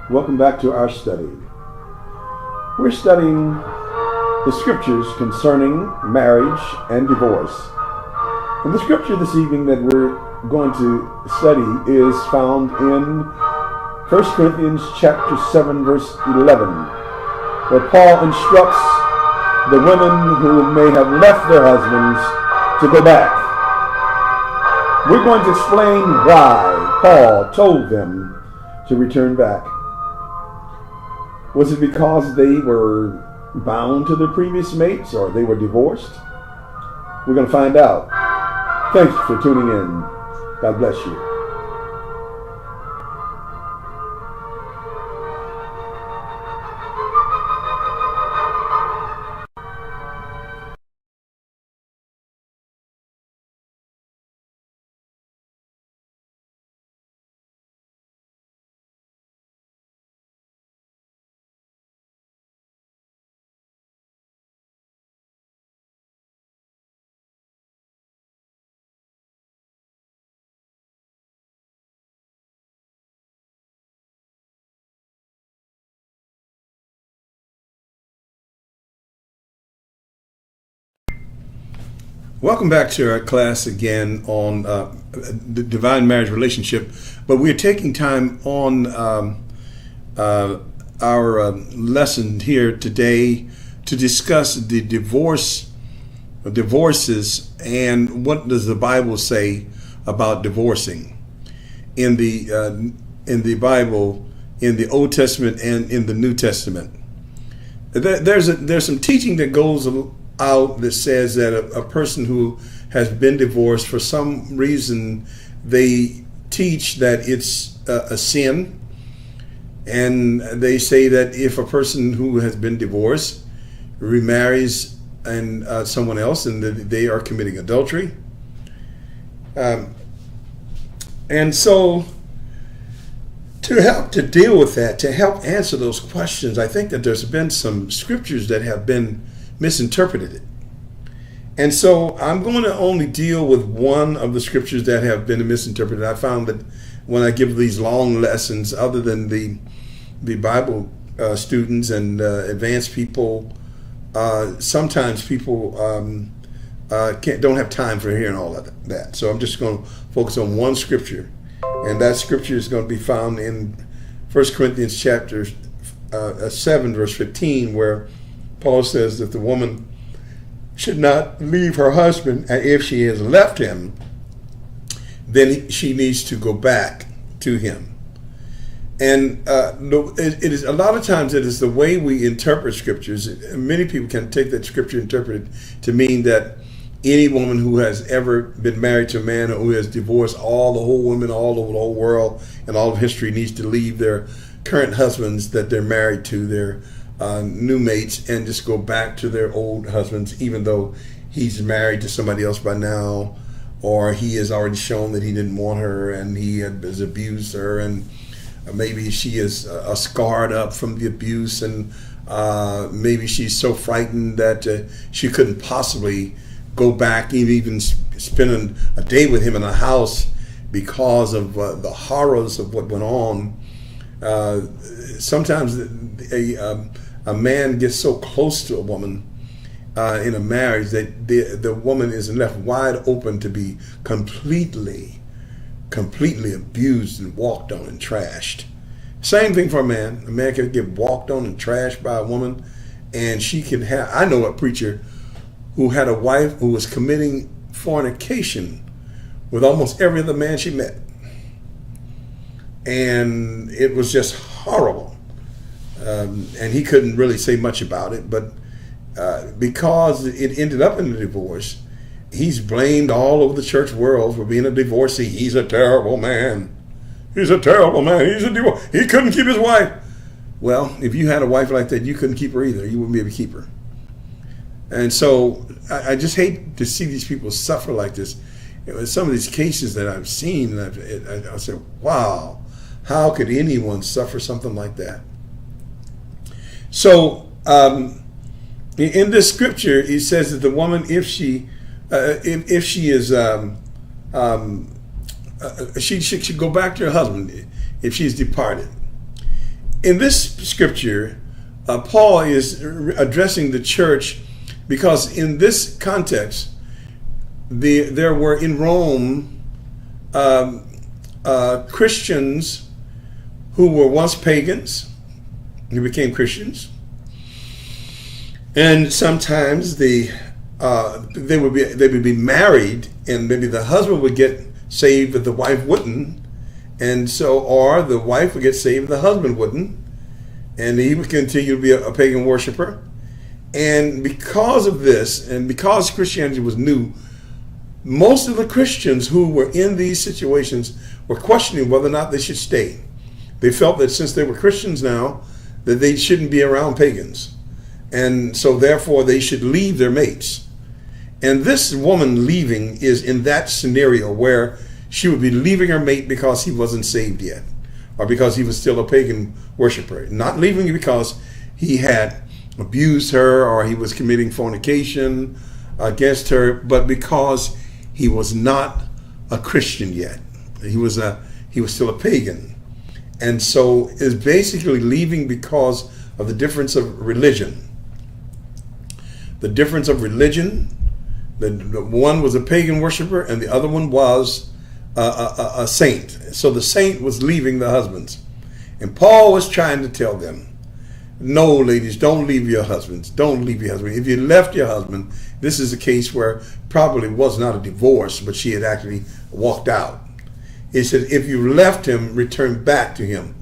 Welcome back to our study. We're studying the scriptures concerning marriage and divorce. And the scripture this evening that we're going to study is found in 1 Corinthians chapter 7, verse 11, where Paul instructs the women who may have left their husbands to go back. We're going to explain why Paul told them to return back. Was it because they were bound to their previous mates or they were divorced? We're going to find out. Thanks for tuning in. God bless you. Welcome back to our class again on the divine marriage relationship, but we're taking time on our lesson here today to discuss the divorces, and what does the Bible say about divorcing in the Bible, in the Old Testament and in the New Testament. There's some teaching that goes out that says that a person who has been divorced, for some reason they teach that it's a sin, and they say that if a person who has been divorced remarries and someone else, and they are committing adultery. And so to help to deal with that, to help answer those questions, I think that there's been some scriptures that have been misinterpreted it. And so I'm going to only deal with one of the scriptures that have been misinterpreted. I found that when I give these long lessons, other than the Bible students and advanced people, sometimes people don't have time for hearing all of that. So I'm just going to focus on one scripture, and that scripture is going to be found in 1 Corinthians chapter 7, verse 15, where Paul says that the woman should not leave her husband, and if she has left him, then she needs to go back to him. And it is a lot of times it is the way we interpret scriptures. Many people can take that scripture interpreted to mean that any woman who has ever been married to a man or who has divorced, all the whole women all over the whole world and all of history, needs to leave their current husbands that they're married to, their new mates, and just go back to their old husbands, even though he's married to somebody else by now, or he has already shown that he didn't want her and he has abused her, and maybe she is scarred up from the abuse, and maybe she's so frightened that she couldn't possibly go back, even spend a day with him in a house because of the horrors of what went on. Sometimes a man gets so close to a woman in a marriage that the woman is left wide open to be completely abused and walked on and trashed. Same thing for a man. A man can get walked on and trashed by a woman, and she can have. I know a preacher who had a wife who was committing fornication with almost every other man she met, and it was just horrible. And he couldn't really say much about it, but because it ended up in a divorce, he's blamed all over the church world for being a divorcee. He's a terrible man. He's a terrible man. He couldn't keep his wife. Well, if you had a wife like that, you couldn't keep her either. You wouldn't be able to keep her. And so I just hate to see these people suffer like this. Some of these cases that I've seen, and I said, wow, how could anyone suffer something like that? So in this scripture, it says that the woman, if she is she should go back to her husband if she's departed. in this scripture, Paul is addressing the church because in this context, there were in Rome Christians who were once pagans who became Christians, and sometimes they would be married, and maybe the husband would get saved but the wife wouldn't, and so, or the wife would get saved the husband wouldn't, and he would continue to be a pagan worshiper. And because of this, and because Christianity was new, most of the Christians who were in these situations were questioning whether or not they should stay. They felt that since they were Christians now, that they shouldn't be around pagans. And so therefore they should leave their mates. And this woman leaving is in that scenario where she would be leaving her mate because he wasn't saved yet, or because he was still a pagan worshiper. Not leaving because he had abused her or he was committing fornication against her, but because he was not a Christian yet. He was still a pagan. And so is basically leaving because of the difference of religion. The difference of religion, the one was a pagan worshiper and the other one was a saint. So the saint was leaving the husbands. And Paul was trying to tell them, no, ladies, don't leave your husbands. Don't leave your husband. If you left your husband, this is a case where probably was not a divorce, but she had actually walked out. He said, if you left him, return back to him.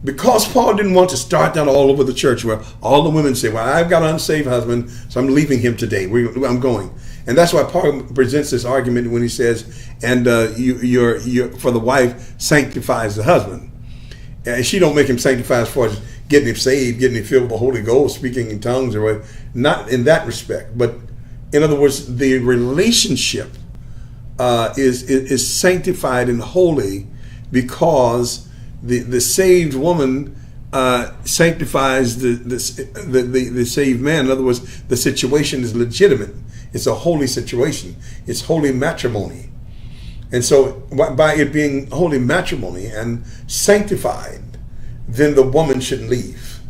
Because Paul didn't want to start that all over the church where all the women say, well, I've got an unsaved husband, so I'm leaving him today. I'm going. And that's why Paul presents this argument when he says, and for the wife sanctifies the husband. And she don't make him sanctify as far as getting him saved, getting him filled with the Holy Ghost, speaking in tongues or whatever. Not in that respect. But in other words, the relationship is sanctified and holy because the saved woman sanctifies the saved man. In other words, the situation is legitimate. It's a holy situation. It's holy matrimony. And so by it being holy matrimony and sanctified, then the woman shouldn't leave.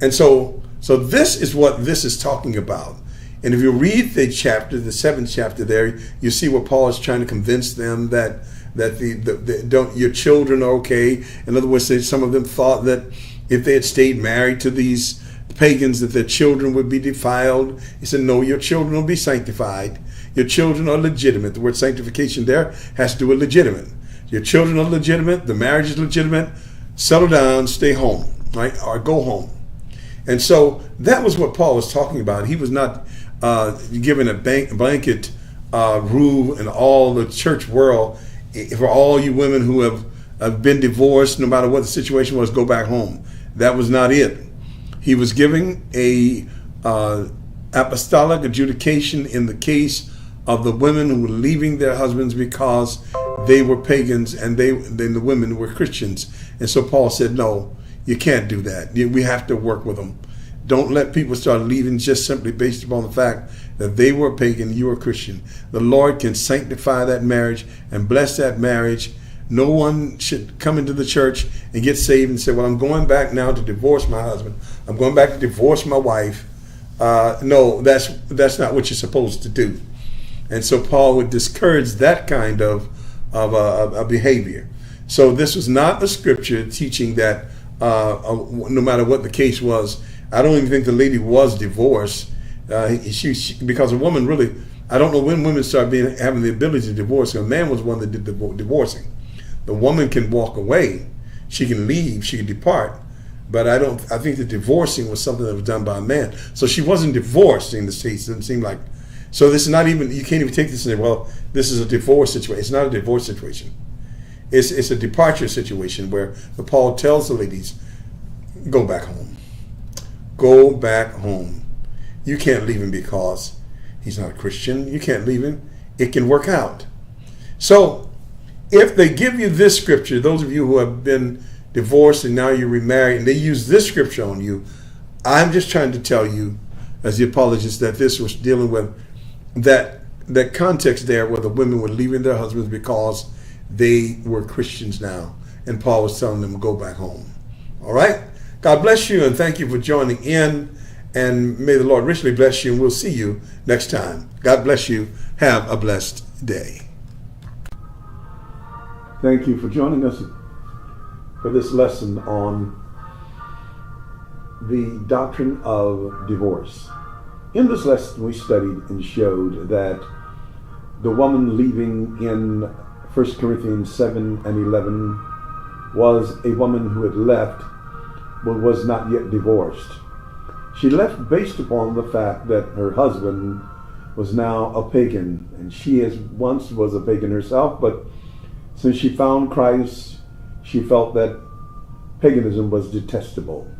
And so this is what this is talking about. And if you read the chapter, the 7th chapter there, you see where Paul is trying to convince them that your children are okay. In other words, some of them thought that if they had stayed married to these pagans, that their children would be defiled. He said, no, your children will be sanctified. Your children are legitimate. The word sanctification there has to do with legitimate. Your children are legitimate. The marriage is legitimate. Settle down, stay home, right? Or go home. And so that was what Paul was talking about. He was not given a blanket rule in all the church world for all you women who have been divorced, no matter what the situation was, go back home. That was not it. He was giving a apostolic adjudication in the case of the women who were leaving their husbands because they were pagans and then the women were Christians. And so Paul said, no, you can't do that. We have to work with them. Don't let people start leaving just simply based upon the fact that they were pagan, you were Christian. The Lord can sanctify that marriage and bless that marriage. No one should come into the church and get saved and say, well, I'm going back now to divorce my husband. I'm going back to divorce my wife. No, that's not what you're supposed to do. And so Paul would discourage that kind of behavior. So this was not the scripture teaching that no matter what the case was, I don't even think the lady was divorced. Because a woman really, I don't know when women start having the ability to divorce. A man was one that did the divorcing. The woman can walk away, she can leave, she can depart, but I think the divorcing was something that was done by a man. So she wasn't divorced in the States. It doesn't seem like. So this is not even, you can't even take this and say, well, this is a divorce situation. It's not a divorce situation. It's a departure situation where Paul tells the ladies, go back home. Go back home. You can't leave him because he's not a Christian. You can't leave him. It can work out. So if they give you this scripture, those of you who have been divorced and now you're remarried, and they use this scripture on you, I'm just trying to tell you, as the apologist, that this was dealing with that context there where the women were leaving their husbands because they were Christians now. And Paul was telling them, go back home. All right? God bless you, and thank you for joining in. And may the Lord richly bless you, and we'll see you next time. God bless you. Have a blessed day. Thank you for joining us for this lesson on the doctrine of divorce. In this lesson, we studied and showed that the woman leaving in 1 Corinthians 7 and 11 was a woman who had left but was not yet divorced. She left based upon the fact that her husband was now a pagan, and she as once was a pagan herself, but since she found Christ, she felt that paganism was detestable.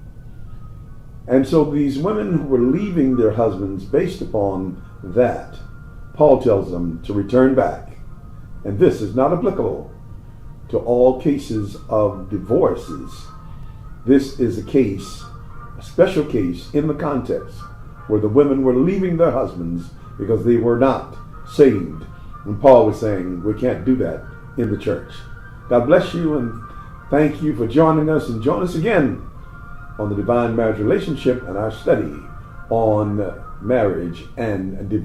And so these women who were leaving their husbands based upon that, Paul tells them to return back. And this is not applicable to all cases of divorces. This is a case, a special case in the context where the women were leaving their husbands because they were not saved. And Paul was saying, we can't do that in the church. God bless you, and thank you for joining us, and join us again on the Divine Marriage Relationship and our study on marriage and divorce.